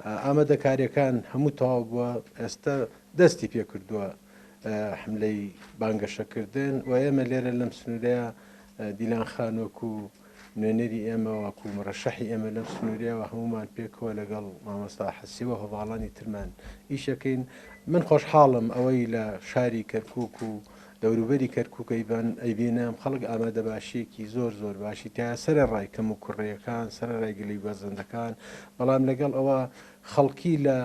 ئامادەکاریەکان هەموو تەواو بووە ئێستا دەستی پێ کردووە حملەی بانگەشەکردن و ئێمە لێرە لەم سنوورەیە دیلان خانۆکو و نوێنەری ئێمە وەکو مڕەشەحی ئێمە لەم سنووریەوە هەمومان پێکەوە لەگەڵ مامۆستا حەسیوە هەواڵانی ترمان ئیشەکەین. من خۆشحاڵم ئەوەی لە شاری کەرکک و دەوروبەری کەرککەیبان ئەیبینم خەڵک ئامادە باشیەکی زۆر باشی تا سرە ڕای کەم و کوڕیەکان سرە ڕایگەلی بەزەندەکان، بەڵام لەگەڵ ئەوە خەڵکی لە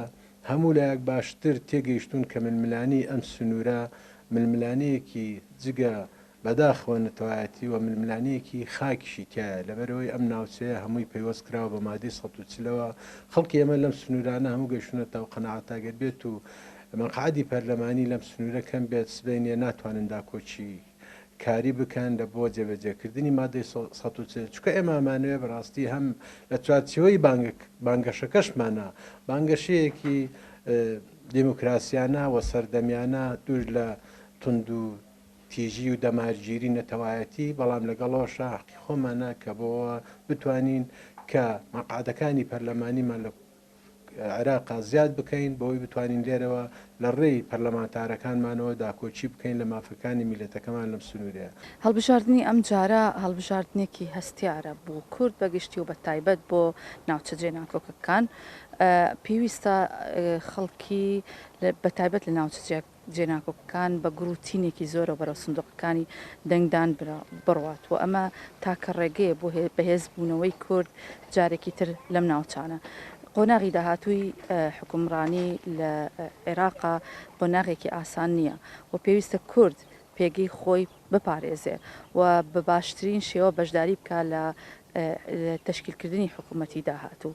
هەموو لایەک باشتر تێگەیشتون کە ململانی ئەم سنوورە ململانەیەکی جگە بەداخەوە نەتەوایەتی و ململانەیەکی خاکیشی تایە لەبەرەوەی ئەم ناوچەیە هەمووی پەیوەست کراوە بە مادەی ١40ەوە خەڵکی ئەمە لەم سنوورانە هەموو گەشتونەتە و قەنەعەتاگەر بێت و مەقعدی پەرلەمانی لەم سنوورە کەم بێت سبەینێ ناتوانن داکۆچی کاری بکەن لە بۆ جێبەجێکردنی مادەی ١40 چکە ئێمە ئەمانوێ بەڕاستی هەم لە چوارچەوەی بانگەشەکەشمانە بانگەشەیەکی دیموکراسیانە و سەردەمیانە دوور لە تند و تیژی و دەمارگیری نەتەوایەتی، بەڵام لەگەڵەوەشە حەقی خۆمانە کە بۆەوە بتوانین کە مەقعدەکانی پەرلەمانیمان لە عێراقا زیاد بکەین بەوەی بتوانین لێرەوە لە ڕێی پەرلەمانتارەکانمانەوە داکۆچی بکەین لە مافەکانی میلەتەکەمان لەم سنوورەیە. هەڵبژاردننی ئەم جارە هەڵبژاردنێکی هەستیارە بوو کورد بەگشتی و بە تایبەت بۆ ناوچە جێناکۆکەکان پێویستە خەڵکی بە تایبەت لە ناوچە جێناکۆکەکان بە گروتینێکی زۆرە بەرەو سندوقەکانی دەنگدان بڕوات و ئەمە تاکە ڕێگەیە بۆ بەهێز بوونەوەی کورد جارێکی تر لەم ناوچانە. قۆناغی داهاتووی حکومڕانی لە عێراقا قۆناغێکی ئاسان نییە و پێویستە کورد پێگەی خۆی بپارێزێ و بە باشترین شێوە بەشداری بکە لە تشکیلکردنی حکوومەتی داهاتوو